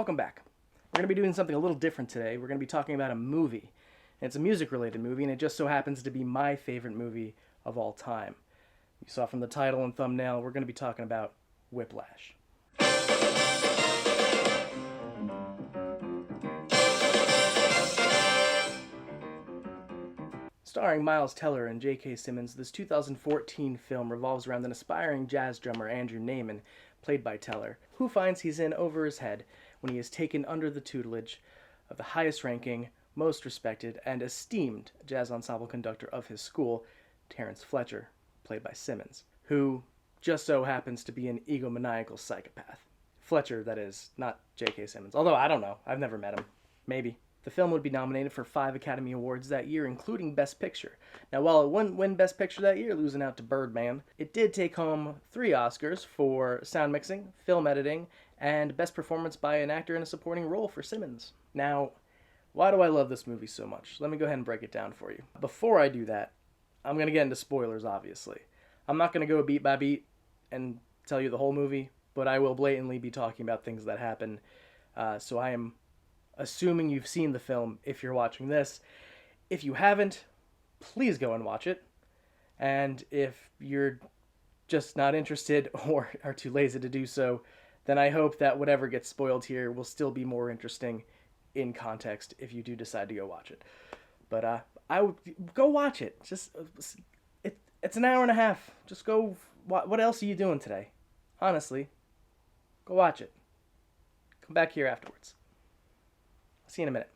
Welcome back. We're going to be doing something a little different today. We're going to be talking about a movie. And it's a music-related movie, and it just so happens to be my favorite movie of all time. You saw from the title and thumbnail, we're going to be talking about Whiplash. Starring Miles Teller and J.K. Simmons, this 2014 film revolves around an aspiring jazz drummer, Andrew Naaman, played by Teller, who finds he's in over his head when he is taken under the tutelage of the highest-ranking, most respected, and esteemed jazz ensemble conductor of his school, Terrence Fletcher, played by Simmons, who just so happens to be an egomaniacal psychopath. Fletcher, that is, not J.K. Simmons. Although, I don't know. I've never met him. Maybe. The film would be nominated for 5 Academy Awards that year, including Best Picture. Now, while it wouldn't win Best Picture that year, losing out to Birdman, it did take home 3 Oscars for sound mixing, film editing, and Best Performance by an Actor in a Supporting Role for Simmons. Now, why do I love this movie so much? Let me go ahead and break it down for you. Before I do that, I'm going to get into spoilers, obviously. I'm not going to go beat by beat and tell you the whole movie, but I will blatantly be talking about things that happen. So I am assuming you've seen the film if you're watching this. If you haven't, please go and watch it. And if you're just not interested or are too lazy to do so, then I hope that whatever gets spoiled here will still be more interesting in context if you do decide to go watch it. But I would go watch it. It's an hour and a half. Just go. What else are you doing today? Honestly, go watch it. Come back here afterwards. See you in a minute.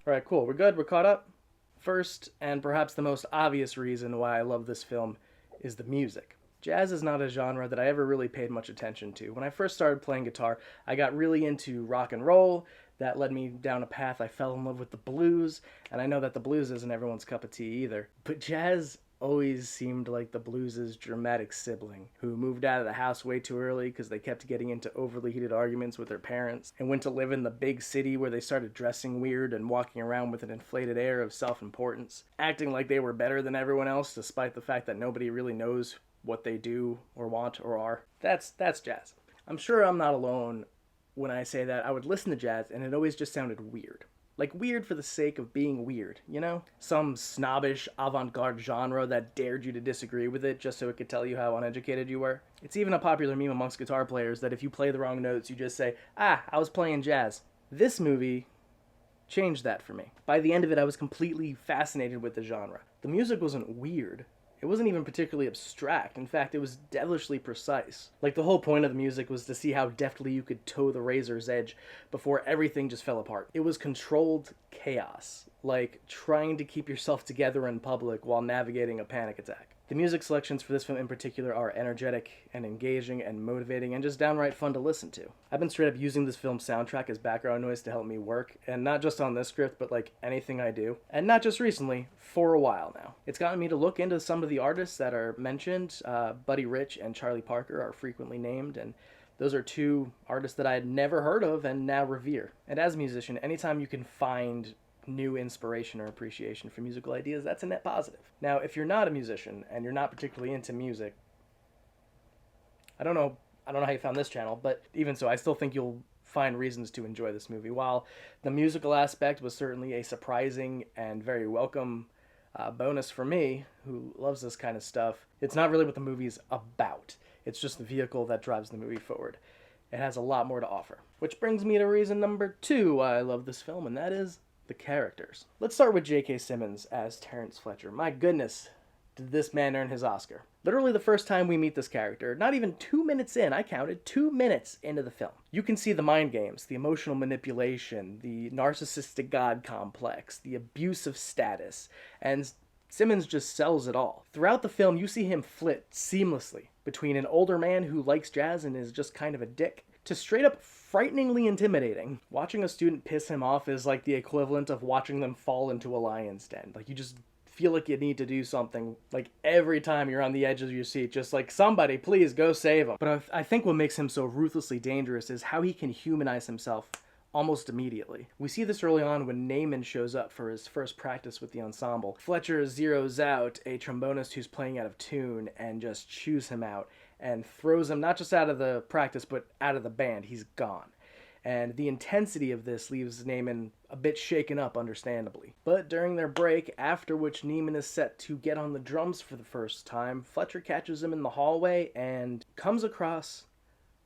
Alright, cool. We're good. We're caught up. First, and perhaps the most obvious reason why I love this film is the music. Jazz is not a genre that I ever really paid much attention to. When I first started playing guitar, I got really into rock and roll. That led me down a path. I fell in love with the blues, and I know that the blues isn't everyone's cup of tea either. But jazz always seemed like the blues' dramatic sibling who moved out of the house way too early because they kept getting into overly heated arguments with their parents and went to live in the big city where they started dressing weird and walking around with an inflated air of self-importance, acting like they were better than everyone else despite the fact that nobody really knows what they do or want or are. That's jazz. I'm sure I'm not alone when I say that I would listen to jazz and it always just sounded weird. Like weird for the sake of being weird, you know? Some snobbish avant-garde genre that dared you to disagree with it just so it could tell you how uneducated you were. It's even a popular meme amongst guitar players that if you play the wrong notes, you just say, I was playing jazz. This movie changed that for me. By the end of it, I was completely fascinated with the genre. The music wasn't weird. It wasn't even particularly abstract. In fact, it was devilishly precise. Like, the whole point of the music was to see how deftly you could toe the razor's edge before everything just fell apart. It was controlled chaos, like trying to keep yourself together in public while navigating a panic attack. The music selections for this film in particular are energetic and engaging and motivating and just downright fun to listen to. I've been straight up using this film's soundtrack as background noise to help me work, and not just on this script, but like anything I do. And not just recently, for a while now. It's gotten me to look into some of the artists that are mentioned. Buddy Rich and Charlie Parker are frequently named, and those are 2 artists that I had never heard of and now revere. And as a musician, anytime you can find new inspiration or appreciation for musical ideas, that's a net positive. Now, if you're not a musician and you're not particularly into music, I don't know how you found this channel, but even so, I still think you'll find reasons to enjoy this movie. While the musical aspect was certainly a surprising and very welcome bonus for me, who loves this kind of stuff, it's not really what the movie's about. It's just the vehicle that drives the movie forward. It has a lot more to offer. Which brings me to reason number 2 why I love this film, and that is the characters. Let's start with J.K. Simmons as Terrence Fletcher. My goodness, did this man earn his Oscar. Literally the first time we meet this character, not even 2 minutes in, I counted 2 minutes into the film. You can see the mind games, the emotional manipulation, the narcissistic god complex, the abuse of status, and Simmons just sells it all. Throughout the film, you see him flit seamlessly between an older man who likes jazz and is just kind of a dick, to straight up frighteningly intimidating. Watching a student piss him off is like the equivalent of watching them fall into a lion's den. Like, you just feel like you need to do something, like every time you're on the edge of your seat, just like, somebody please go save him. But I think what makes him so ruthlessly dangerous is how he can humanize himself almost immediately. We see this early on when Naaman shows up for his first practice with the ensemble. Fletcher zeroes out a trombonist who's playing out of tune and just chews him out and throws him not just out of the practice but out of the band. He's gone. And the intensity of this leaves Naaman a bit shaken up, understandably. But during their break, after which Naaman is set to get on the drums for the first time, Fletcher catches him in the hallway and comes across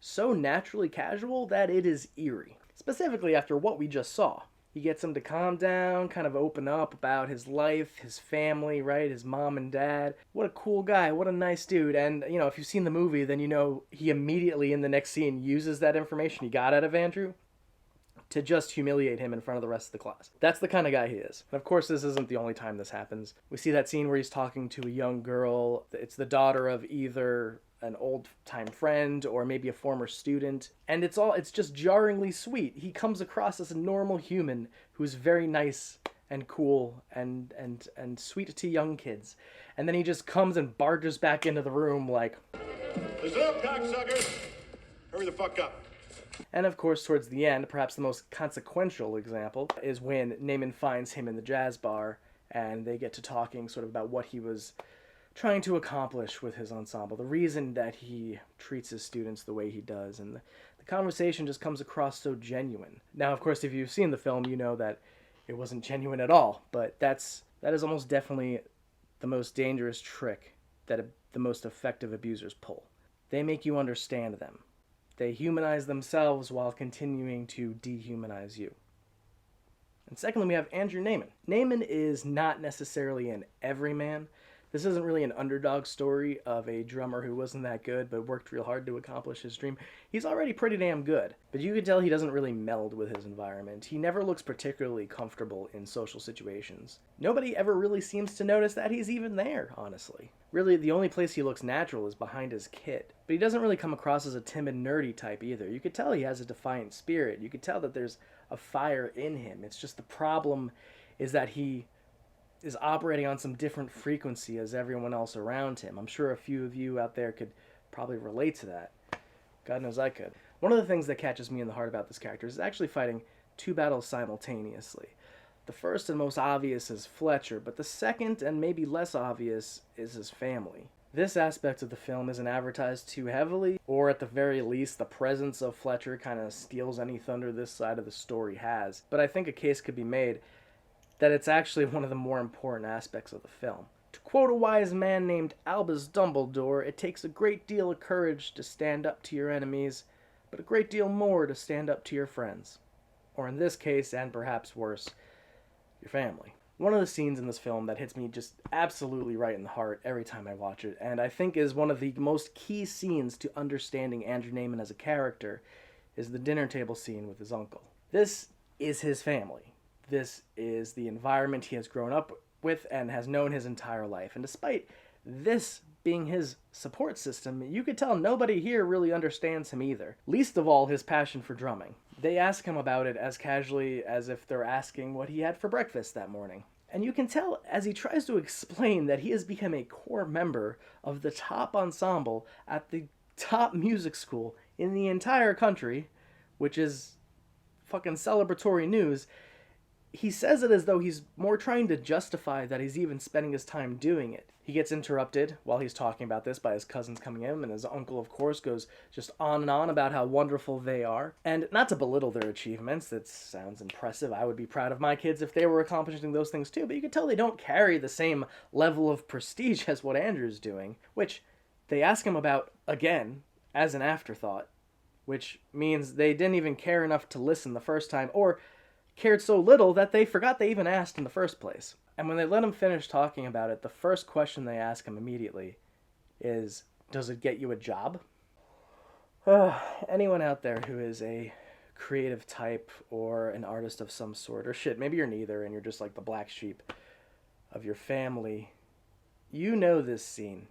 so naturally casual that it is eerie. Specifically after what we just saw. He gets him to calm down, kind of open up about his life, his family, right? His mom and dad. What a cool guy, what a nice dude. And, you know, if you've seen the movie, then you know he immediately in the next scene uses that information he got out of Andrew to just humiliate him in front of the rest of the class. That's the kind of guy he is. And of course, this isn't the only time this happens. We see that scene where he's talking to a young girl. It's the daughter of either an old-time friend or maybe a former student, and it's just jarringly sweet. He comes across as a normal human who's very nice and cool and sweet to young kids, and then he just comes and barges back into the room like, "Listen up, cocksuckers! Hurry the fuck up!" And of course, towards the end, perhaps the most consequential example is when Naaman finds him in the jazz bar, and they get to talking sort of about what he was trying to accomplish with his ensemble, the reason that he treats his students the way he does, and the conversation just comes across so genuine. Now, of course, if you've seen the film, you know that it wasn't genuine at all, but that is almost definitely the most dangerous trick that the most effective abusers pull. They make you understand them. They humanize themselves while continuing to dehumanize you. And secondly, we have Andrew Naaman. Naaman is not necessarily an everyman. This isn't really an underdog story of a drummer who wasn't that good but worked real hard to accomplish his dream. He's already pretty damn good, but you can tell he doesn't really meld with his environment. He never looks particularly comfortable in social situations. Nobody ever really seems to notice that he's even there, honestly. Really, the only place he looks natural is behind his kit. But he doesn't really come across as a timid, nerdy type either. You could tell he has a defiant spirit. You could tell that there's a fire in him. It's just the problem is that he is operating on some different frequency as everyone else around him. I'm sure a few of you out there could probably relate to that. God knows I could. One of the things that catches me in the heart about this character is actually fighting two battles simultaneously. The first and most obvious is Fletcher, but the second and maybe less obvious is his family. This aspect of the film isn't advertised too heavily, or at the very least the presence of Fletcher kind of steals any thunder this side of the story has, but I think a case could be made that it's actually one of the more important aspects of the film. To quote a wise man named Albus Dumbledore, it takes a great deal of courage to stand up to your enemies, but a great deal more to stand up to your friends. Or in this case, and perhaps worse, your family. One of the scenes in this film that hits me just absolutely right in the heart every time I watch it, and I think is one of the most key scenes to understanding Andrew Naaman as a character, is the dinner table scene with his uncle. This is his family. This is the environment he has grown up with and has known his entire life. And despite this being his support system, you could tell nobody here really understands him either. Least of all his passion for drumming. They ask him about it as casually as if they're asking what he had for breakfast that morning. And you can tell as he tries to explain that he has become a core member of the top ensemble at the top music school in the entire country, which is fucking celebratory news. He says it as though he's more trying to justify that he's even spending his time doing it. He gets interrupted while he's talking about this by his cousins coming in, and his uncle, of course, goes just on and on about how wonderful they are. And not to belittle their achievements, that sounds impressive. I would be proud of my kids if they were accomplishing those things too, but you can tell they don't carry the same level of prestige as what Andrew's doing, which they ask him about again as an afterthought, which means they didn't even care enough to listen the first time, or cared so little that they forgot they even asked in the first place. And when they let him finish talking about it, the first question they ask him immediately is, does it get you a job? Anyone out there who is a creative type or an artist of some sort, or shit, maybe you're neither and you're just like the black sheep of your family, you know this scene.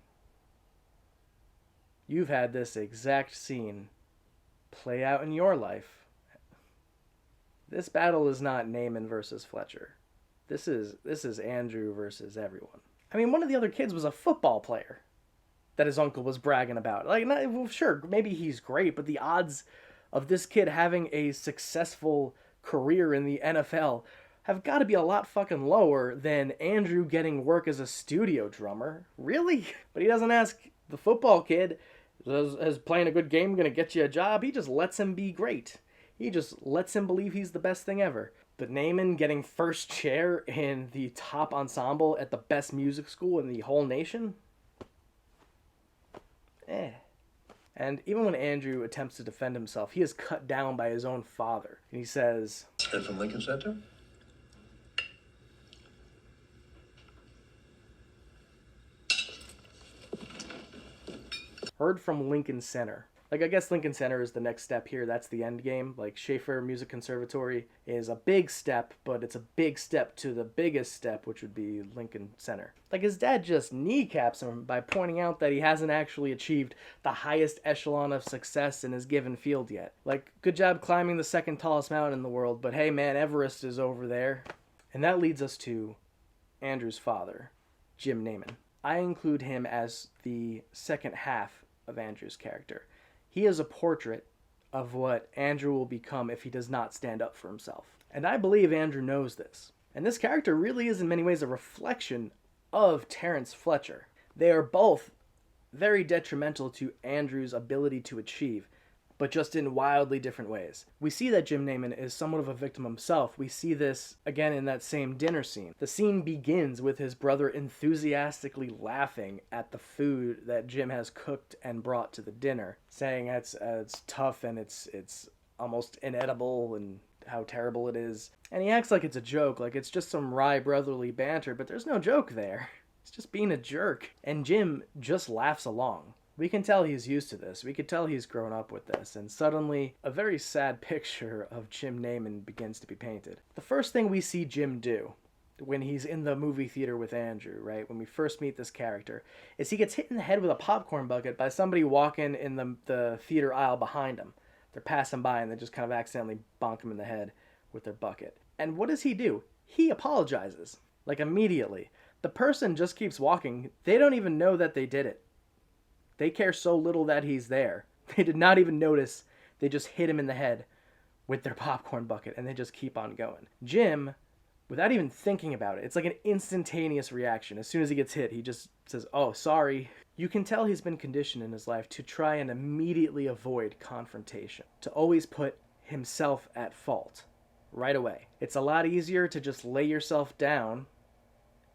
You've had this exact scene play out in your life. This battle is not Naaman versus Fletcher. This is Andrew versus everyone. I mean, one of the other kids was a football player that his uncle was bragging about. Like, well, sure, maybe he's great, but the odds of this kid having a successful career in the NFL have got to be a lot fucking lower than Andrew getting work as a studio drummer. Really? But he doesn't ask the football kid, is playing a good game going to get you a job? He just lets him be great. He just lets him believe he's the best thing ever. But Naaman getting first chair in the top ensemble at the best music school in the whole nation? And even when Andrew attempts to defend himself, he is cut down by his own father. And he says, Ed from Lincoln Center? heard from Lincoln Center. Like, I guess Lincoln Center is the next step here. That's the end game. Like, Schaefer Music Conservatory is a big step, but it's a big step to the biggest step, which would be Lincoln Center. Like, his dad just kneecaps him by pointing out that he hasn't actually achieved the highest echelon of success in his given field yet. Like, good job climbing the second tallest mountain in the world, but hey man, Everest is over there. And that leads us to Andrew's father, Jim Naaman. I include him as the second half of Andrew's character. He is a portrait of what Andrew will become if he does not stand up for himself. And I believe Andrew knows this. And this character really is in many ways a reflection of Terrence Fletcher. They are both very detrimental to Andrew's ability to achieve, but just in wildly different ways. We see that Jim Naaman is somewhat of a victim himself. We see this again in that same dinner scene. The scene begins with his brother enthusiastically laughing at the food that Jim has cooked and brought to the dinner, saying it's tough and it's almost inedible and how terrible it is. And he acts like it's a joke, like it's just some wry brotherly banter, but there's no joke there. It's just being a jerk. And Jim just laughs along. We can tell he's used to this. We can tell he's grown up with this. And suddenly, a very sad picture of Jim Naaman begins to be painted. The first thing we see Jim do when he's in the movie theater with Andrew, right, when we first meet this character, is he gets hit in the head with a popcorn bucket by somebody walking in the theater aisle behind him. They're passing by and they just kind of accidentally bonk him in the head with their bucket. And what does he do? He apologizes, like immediately. The person just keeps walking. They don't even know that they did it. They care so little that he's there. They did not even notice. They just hit him in the head with their popcorn bucket, and they just keep on going. Jim, without even thinking about it, it's like an instantaneous reaction. As soon as he gets hit, he just says, "Oh, sorry." You can tell he's been conditioned in his life to try and immediately avoid confrontation, to always put himself at fault right away. It's a lot easier to just lay yourself down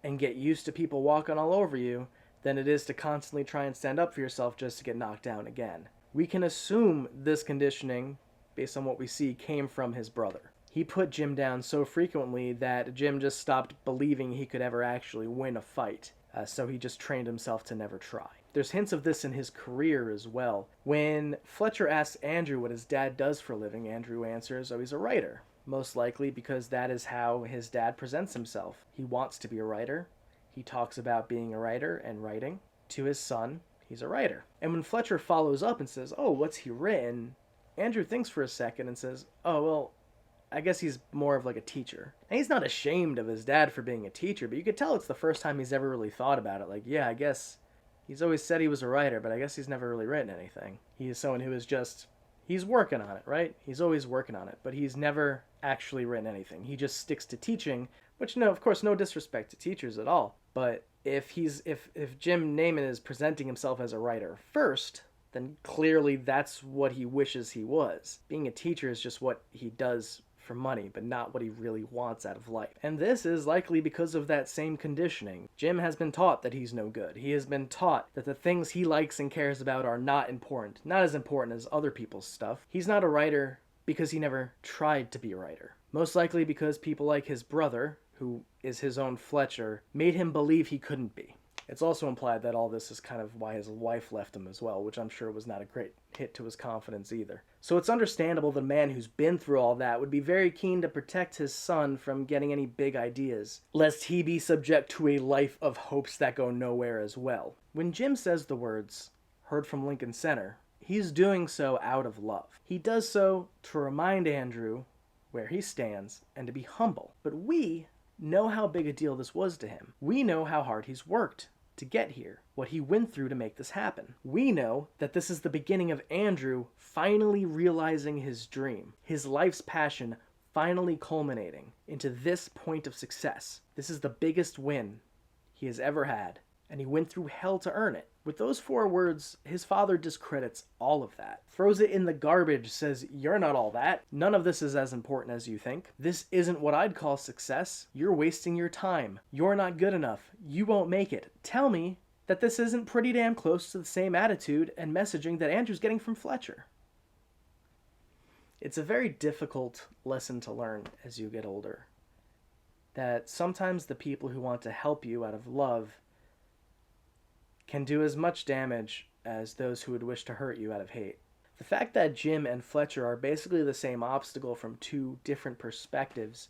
and get used to people walking all over you than it is to constantly try and stand up for yourself just to get knocked down again. We can assume this conditioning, based on what we see, came from his brother. He put Jim down so frequently that Jim just stopped believing he could ever actually win a fight, so he just trained himself to never try. There's hints of this in his career as well. When Fletcher asks Andrew what his dad does for a living, Andrew answers, oh, he's a writer. Most likely because that is how his dad presents himself. He wants to be a writer. He talks about being a writer and writing. To his son, he's a writer. And when Fletcher follows up and says, oh, what's he written? Andrew thinks for a second and says, oh, well, I guess he's more of like a teacher. And he's not ashamed of his dad for being a teacher, but you could tell it's the first time he's ever really thought about it. Like, yeah, I guess he's always said he was a writer, but I guess he's never really written anything. He is someone who is just, he's working on it, right? He's always working on it, but he's never actually written anything. He just sticks to teaching, which, no, of course, no disrespect to teachers at all. But if Jim Naaman is presenting himself as a writer first, then clearly that's what he wishes he was. Being a teacher is just what he does for money, but not what he really wants out of life. And this is likely because of that same conditioning. Jim has been taught that he's no good. He has been taught that the things he likes and cares about are not important, not as important as other people's stuff. He's not a writer because he never tried to be a writer. Most likely because people like his brother, who is his own Fletcher, made him believe he couldn't be. It's also implied that all this is kind of why his wife left him as well, which I'm sure was not a great hit to his confidence either. So it's understandable that a man who's been through all that would be very keen to protect his son from getting any big ideas, lest he be subject to a life of hopes that go nowhere as well. When Jim says the words, heard from Lincoln Center, he's doing so out of love. He does so to remind Andrew where he stands and to be humble. But we know how big a deal this was to him. We know how hard he's worked to get here, what he went through to make this happen. We know that this is the beginning of Andrew finally realizing his dream, his life's passion finally culminating into this point of success. This is the biggest win he has ever had, and he went through hell to earn it. With those 4 words, his father discredits all of that, throws it in the garbage, says, "You're not all that. None of this is as important as you think. This isn't what I'd call success. You're wasting your time. You're not good enough. You won't make it. Tell me that this isn't pretty damn close to the same attitude and messaging that Andrew's getting from Fletcher." It's a very difficult lesson to learn as you get older, that sometimes the people who want to help you out of love can do as much damage as those who would wish to hurt you out of hate. The fact that Jim and Fletcher are basically the same obstacle from 2 different perspectives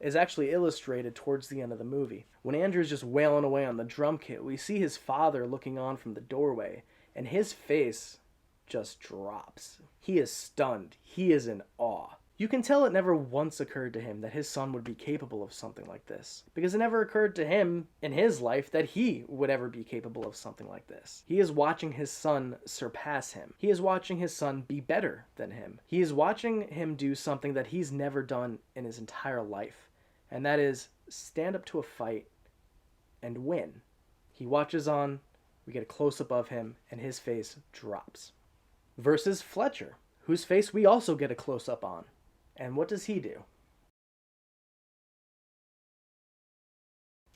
is actually illustrated towards the end of the movie. When Andrew's just wailing away on the drum kit, we see his father looking on from the doorway, and his face just drops. He is stunned. He is in awe. You can tell it never once occurred to him that his son would be capable of something like this, because it never occurred to him in his life that he would ever be capable of something like this. He is watching his son surpass him. He is watching his son be better than him. He is watching him do something that he's never done in his entire life, and that is stand up to a fight and win. He watches on, we get a close-up of him, and his face drops. Versus Fletcher, whose face we also get a close-up on. And what does he do?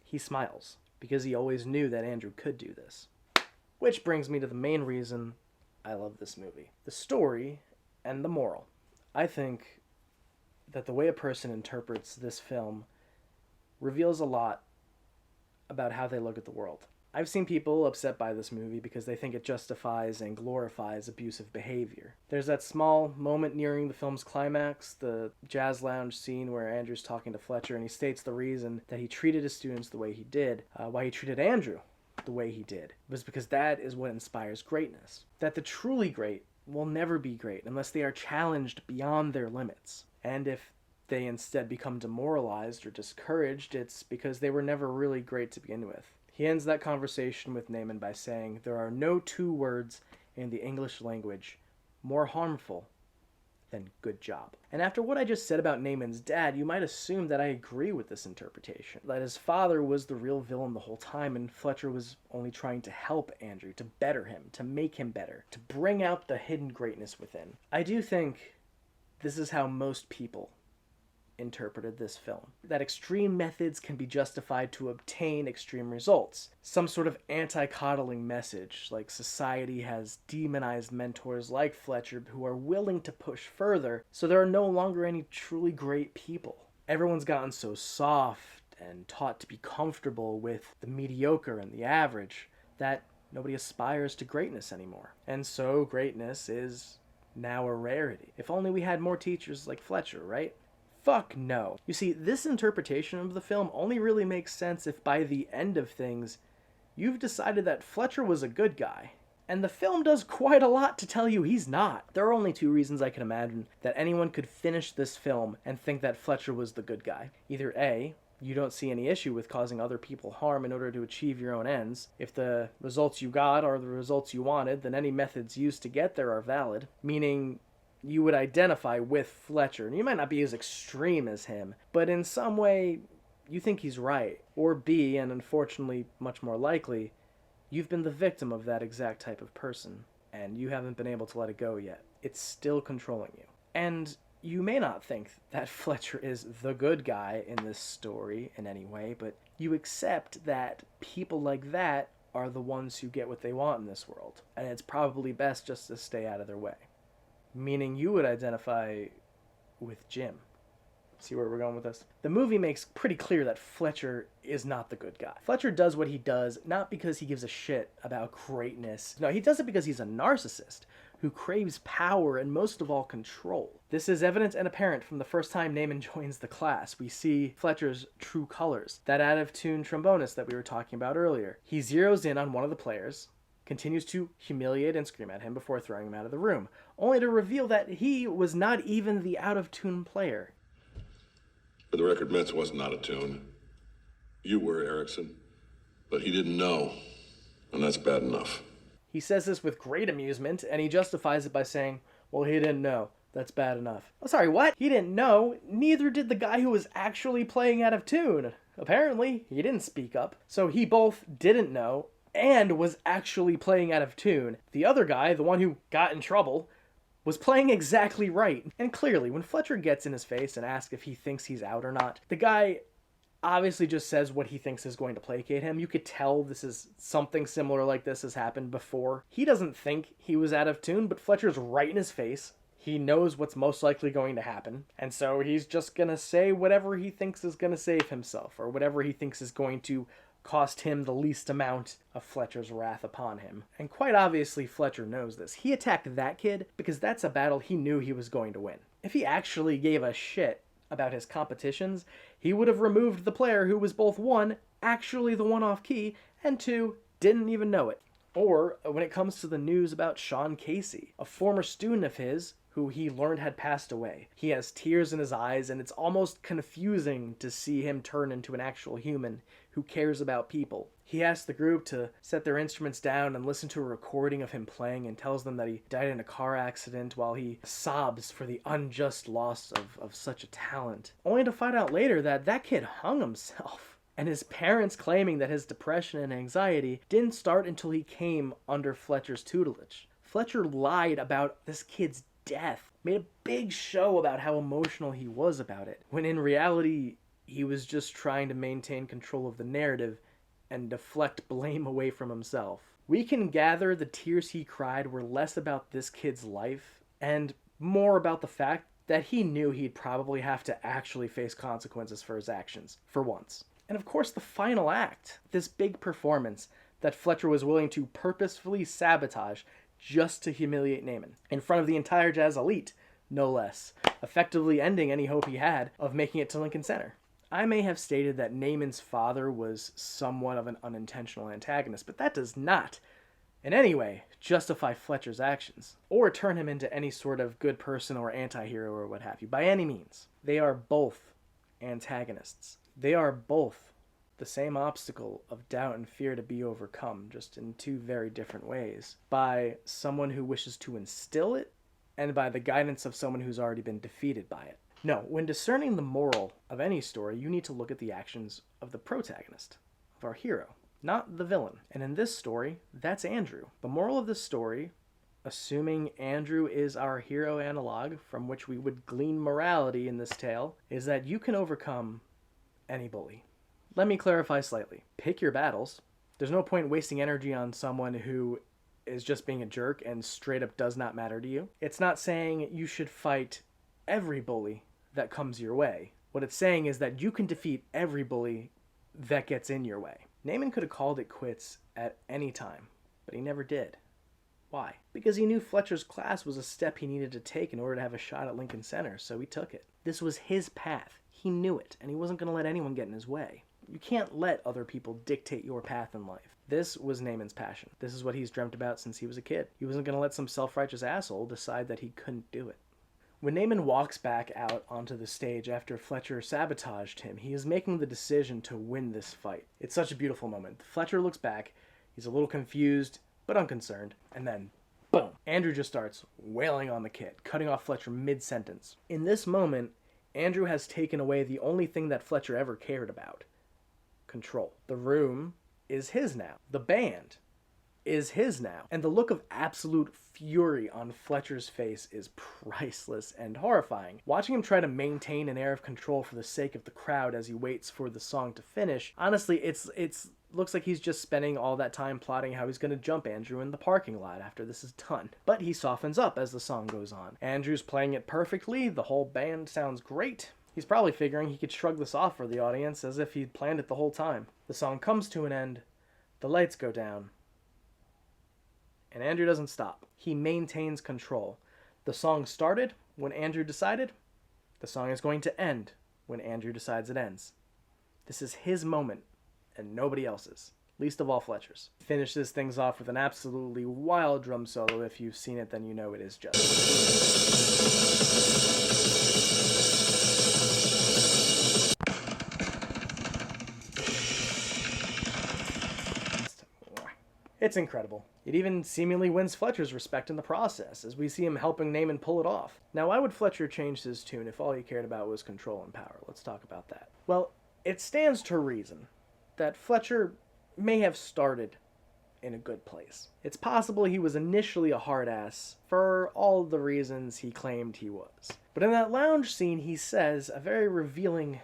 He smiles, because he always knew that Andrew could do this. Which brings me to the main reason I love this movie. The story and the moral. I think that the way a person interprets this film reveals a lot about how they look at the world. I've seen people upset by this movie because they think it justifies and glorifies abusive behavior. There's that small moment nearing the film's climax, the jazz lounge scene where Andrew's talking to Fletcher, and he states the reason that he treated his students the way he did, why he treated Andrew the way he did, was because that is what inspires greatness. That the truly great will never be great unless they are challenged beyond their limits. And if they instead become demoralized or discouraged, it's because they were never really great to begin with. He ends that conversation with Naaman by saying, "There are no 2 words in the English language more harmful than good job." And after what I just said about Naaman's dad, you might assume that I agree with this interpretation. That his father was the real villain the whole time, and Fletcher was only trying to help Andrew, to better him, to make him better, to bring out the hidden greatness within. I do think this is how most people interpreted this film. That extreme methods can be justified to obtain extreme results. Some sort of anti-coddling message, like society has demonized mentors like Fletcher who are willing to push further, so there are no longer any truly great people. Everyone's gotten so soft and taught to be comfortable with the mediocre and the average that nobody aspires to greatness anymore. And so greatness is now a rarity. If only we had more teachers like Fletcher, right? Fuck no. You see, this interpretation of the film only really makes sense if by the end of things, you've decided that Fletcher was a good guy. And the film does quite a lot to tell you he's not. There are only 2 reasons I can imagine that anyone could finish this film and think that Fletcher was the good guy. Either A, you don't see any issue with causing other people harm in order to achieve your own ends. If the results you got are the results you wanted, then any methods used to get there are valid. Meaning, you would identify with Fletcher, and you might not be as extreme as him, but in some way, you think he's right. Or B, and unfortunately much more likely, you've been the victim of that exact type of person, and you haven't been able to let it go yet. It's still controlling you. And you may not think that Fletcher is the good guy in this story in any way, but you accept that people like that are the ones who get what they want in this world, and it's probably best just to stay out of their way. Meaning you would identify with Jim. See where we're going with this? The movie makes pretty clear that Fletcher is not the good guy. Fletcher does what he does not because he gives a shit about greatness. No, he does it because he's a narcissist who craves power and most of all control. This is evident and apparent from the first time Naaman joins the class. We see Fletcher's true colors, that out-of-tune trombonist that we were talking about earlier. He zeroes in on one of the players, continues to humiliate and scream at him before throwing him out of the room, only to reveal that he was not even the out-of-tune player. For the record, Metz wasn't out of tune. You were, Erickson. But he didn't know, and that's bad enough. He says this with great amusement, and he justifies it by saying, well, he didn't know. That's bad enough. Oh, sorry, what? He didn't know. Neither did the guy who was actually playing out of tune. Apparently, he didn't speak up. So he both didn't know and was actually playing out of tune. The other guy, the one who got in trouble, was playing exactly right. And clearly, when Fletcher gets in his face and asks if he thinks he's out or not, the guy obviously just says what he thinks is going to placate him. You could tell this is something similar like this has happened before. He doesn't think he was out of tune, but Fletcher's right in his face. He knows what's most likely going to happen, and so he's just gonna say whatever he thinks is gonna save himself, or whatever he thinks is going to cost him the least amount of Fletcher's wrath upon him. And quite obviously Fletcher knows this. He attacked that kid because that's a battle he knew he was going to win. If he actually gave a shit about his competitions, he would have removed the player who was both one, actually the one off key, and two, didn't even know it. Or when it comes to the news about Sean Casey, a former student of his who he learned had passed away. He has tears in his eyes, and it's almost confusing to see him turn into an actual human who cares about people. He asks the group to set their instruments down and listen to a recording of him playing, and tells them that he died in a car accident while he sobs for the unjust loss of such a talent. Only to find out later that that kid hung himself. And his parents claiming that his depression and anxiety didn't start until he came under Fletcher's tutelage. Fletcher lied about this kid's death, made a big show about how emotional he was about it, when in reality he was just trying to maintain control of the narrative and deflect blame away from himself. We can gather the tears he cried were less about this kid's life and more about the fact that he knew he'd probably have to actually face consequences for his actions, for once. And of course the final act, this big performance that Fletcher was willing to purposefully sabotage just to humiliate Naaman, in front of the entire Jazz elite, no less, effectively ending any hope he had of making it to Lincoln Center. I may have stated that Naaman's father was somewhat of an unintentional antagonist, but that does not, in any way, justify Fletcher's actions, or turn him into any sort of good person or anti-hero or what have you, by any means. They are both antagonists. They are both the same obstacle of doubt and fear to be overcome, just in two very different ways, by someone who wishes to instill it, and by the guidance of someone who's already been defeated by it. No, when discerning the moral of any story, you need to look at the actions of the protagonist, of our hero, not the villain. And in this story, that's Andrew. The moral of this story, assuming Andrew is our hero analog from which we would glean morality in this tale, is that you can overcome any bully. Let me clarify slightly. Pick your battles. There's no point wasting energy on someone who is just being a jerk and straight up does not matter to you. It's not saying you should fight every bully that comes your way. What it's saying is that you can defeat every bully that gets in your way. Naaman could have called it quits at any time, but he never did. Why? Because he knew Fletcher's class was a step he needed to take in order to have a shot at Lincoln Center, so he took it. This was his path. He knew it, and he wasn't going to let anyone get in his way. You can't let other people dictate your path in life. This was Naaman's passion. This is what he's dreamt about since he was a kid. He wasn't going to let some self-righteous asshole decide that he couldn't do it. When Naaman walks back out onto the stage after Fletcher sabotaged him, he is making the decision to win this fight. It's such a beautiful moment. Fletcher looks back, he's a little confused, but unconcerned, and then, boom, Andrew just starts wailing on the kid, cutting off Fletcher mid-sentence. In this moment, Andrew has taken away the only thing that Fletcher ever cared about. Control. The room is his now. The band is his now. And the look of absolute fury on Fletcher's face is priceless and horrifying. Watching him try to maintain an air of control for the sake of the crowd as he waits for the song to finish, honestly, it's looks like he's just spending all that time plotting how he's going to jump Andrew in the parking lot after this is done. But he softens up as the song goes on. Andrew's playing it perfectly. The whole band sounds great. He's probably figuring he could shrug this off for the audience as if he'd planned it the whole time. The song comes to an end, the lights go down, and Andrew doesn't stop. He maintains control. The song started when Andrew decided. The song is going to end when Andrew decides it ends. This is his moment and nobody else's, least of all Fletcher's. Finishes things off with an absolutely wild drum solo. If you've seen it, then you know it is just. It's incredible. It even seemingly wins Fletcher's respect in the process, as we see him helping Naaman pull it off. Now, why would Fletcher change his tune if all he cared about was control and power? Let's talk about that. Well, it stands to reason that Fletcher may have started in a good place. It's possible he was initially a hard ass for all the reasons he claimed he was. But in that lounge scene, he says a very revealing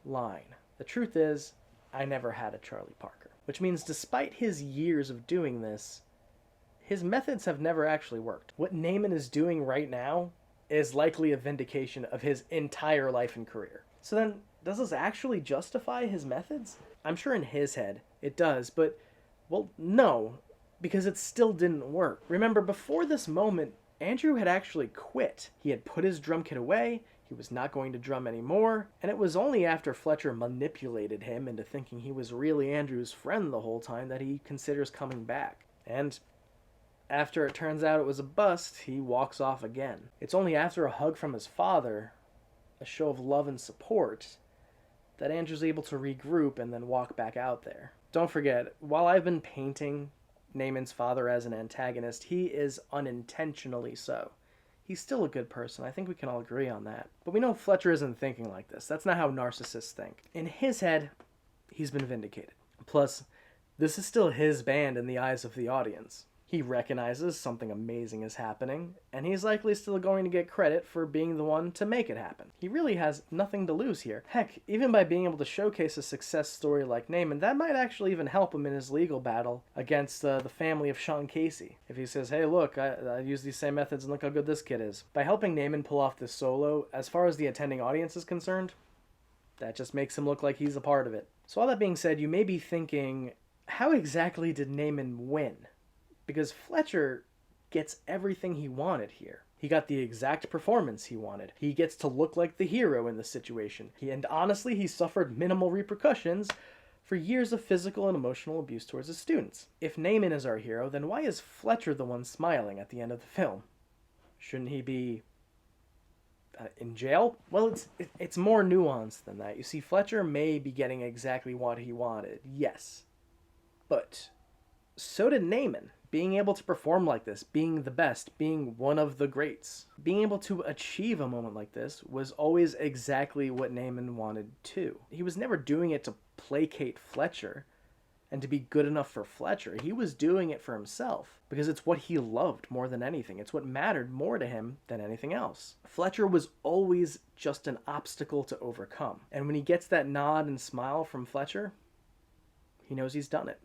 line. The truth is, I never had a Charlie Parker. Which means despite his years of doing this, his methods have never actually worked. What Naaman is doing right now is likely a vindication of his entire life and career. So then, does this actually justify his methods? I'm sure in his head it does, but, well, no, because it still didn't work. Remember, before this moment, Andrew had actually quit. He had put his drum kit away, he was not going to drum anymore, and it was only after Fletcher manipulated him into thinking he was really Andrew's friend the whole time that he considers coming back. And after it turns out it was a bust, he walks off again. It's only after a hug from his father, a show of love and support, that Andrew's able to regroup and then walk back out there. Don't forget, while I've been painting Naaman's father as an antagonist, he is unintentionally so. He's still a good person. I think we can all agree on that. But we know Fletcher isn't thinking like this. That's not how narcissists think. In his head, he's been vindicated. Plus, this is still his band in the eyes of the audience. He recognizes something amazing is happening, and he's likely still going to get credit for being the one to make it happen. He really has nothing to lose here. Heck, even by being able to showcase a success story like Naaman, that might actually even help him in his legal battle against the family of Sean Casey. If he says, hey look, I use these same methods and look how good this kid is. By helping Naaman pull off this solo, as far as the attending audience is concerned, that just makes him look like he's a part of it. So all that being said, you may be thinking, how exactly did Naaman win? Because Fletcher gets everything he wanted here. He got the exact performance he wanted. He gets to look like the hero in the situation. And honestly, he suffered minimal repercussions for years of physical and emotional abuse towards his students. If Naaman is our hero, then why is Fletcher the one smiling at the end of the film? Shouldn't he be in jail? Well, it's more nuanced than that. You see, Fletcher may be getting exactly what he wanted, yes. But so did Naaman. Being able to perform like this, being the best, being one of the greats, being able to achieve a moment like this was always exactly what Naaman wanted too. He was never doing it to placate Fletcher and to be good enough for Fletcher. He was doing it for himself because it's what he loved more than anything. It's what mattered more to him than anything else. Fletcher was always just an obstacle to overcome. And when he gets that nod and smile from Fletcher, he knows he's done it.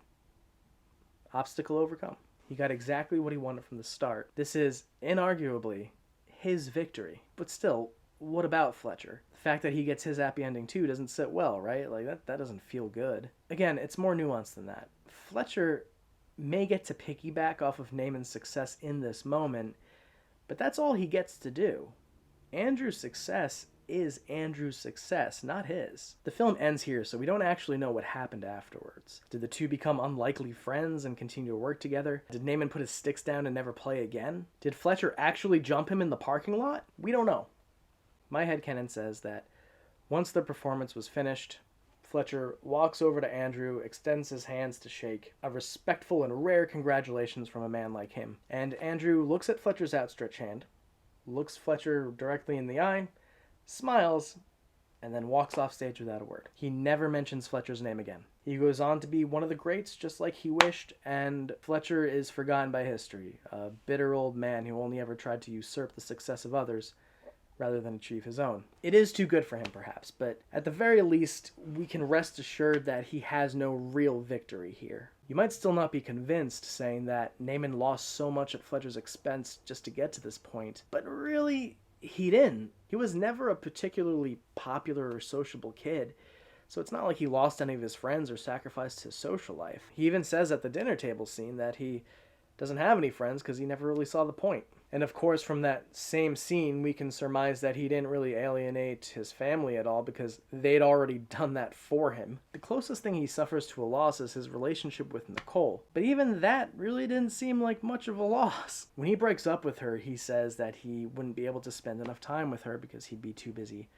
Obstacle overcome. He got exactly what he wanted from the start. This is, inarguably, his victory. But still, what about Fletcher? The fact that he gets his happy ending too doesn't sit well, right? Like, that doesn't feel good. Again, it's more nuanced than that. Fletcher may get to piggyback off of Naaman's success in this moment, but that's all he gets to do. Andrew's success is Andrew's success, not his. The film ends here, so we don't actually know what happened afterwards. Did the two become unlikely friends and continue to work together? Did Naaman put his sticks down and never play again? Did Fletcher actually jump him in the parking lot? We don't know. My headcanon says that once the performance was finished, Fletcher walks over to Andrew, extends his hands to shake, a respectful and rare congratulations from a man like him. And Andrew looks at Fletcher's outstretched hand, looks Fletcher directly in the eye, smiles, and then walks off stage without a word. He never mentions Fletcher's name again. He goes on to be one of the greats just like he wished, and Fletcher is forgotten by history, a bitter old man who only ever tried to usurp the success of others rather than achieve his own. It is too good for him, perhaps, but at the very least, we can rest assured that he has no real victory here. You might still not be convinced, saying that Naaman lost so much at Fletcher's expense just to get to this point, but really, he didn't. He was never a particularly popular or sociable kid, so it's not like he lost any of his friends or sacrificed his social life. He even says at the dinner table scene that he doesn't have any friends because he never really saw the point. And of course, from that same scene, we can surmise that he didn't really alienate his family at all because they'd already done that for him. The closest thing he suffers to a loss is his relationship with Nicole. But even that really didn't seem like much of a loss. When he breaks up with her, he says that he wouldn't be able to spend enough time with her because he'd be too busy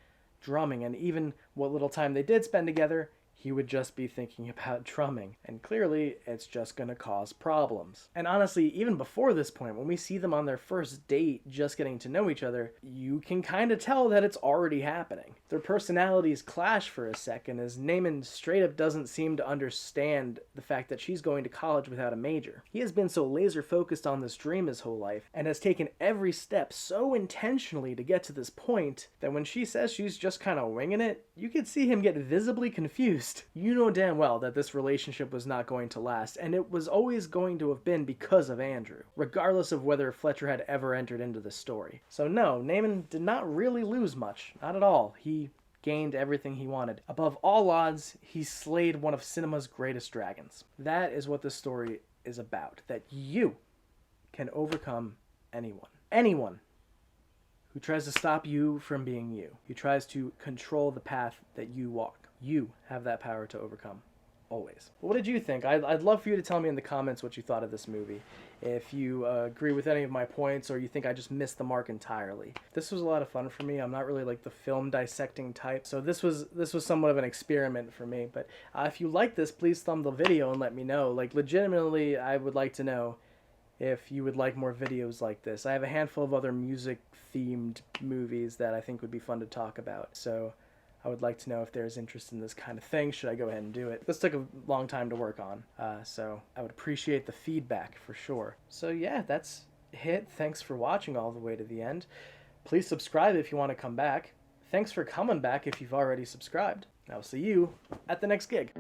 drumming. And even what little time they did spend together, he he would just be thinking about drumming. And clearly, it's just going to cause problems. And honestly, even before this point, when we see them on their first date, just getting to know each other, you can kind of tell that it's already happening. Their personalities clash for a second as Naaman straight up doesn't seem to understand the fact that she's going to college without a major. He has been so laser focused on this dream his whole life and has taken every step so intentionally to get to this point that when she says she's just kind of winging it, you could see him get visibly confused. You know damn well that this relationship was not going to last, and it was always going to have been because of Andrew, regardless of whether Fletcher had ever entered into the story. So no, Naaman did not really lose much, not at all. He gained everything he wanted. Above all odds, he slayed one of cinema's greatest dragons. That is what this story is about, that you can overcome anyone. Anyone who tries to stop you from being you, who tries to control the path that you walk. You have that power to overcome. Always. What did you think? I'd love for you to tell me in the comments what you thought of this movie. If you agree with any of my points or you think I just missed the mark entirely. This was a lot of fun for me. I'm not really like the film dissecting type, so this was somewhat of an experiment for me. But if you like this, please thumb the video and let me know. Like, legitimately, I would like to know if you would like more videos like this. I have a handful of other music-themed movies that I think would be fun to talk about, so I would like to know if there's interest in this kind of thing. Should I go ahead and do it? This took a long time to work on, so I would appreciate the feedback for sure. So yeah, that's it. Thanks for watching all the way to the end. Please subscribe if you want to come back. Thanks for coming back if you've already subscribed. I'll see you at the next gig.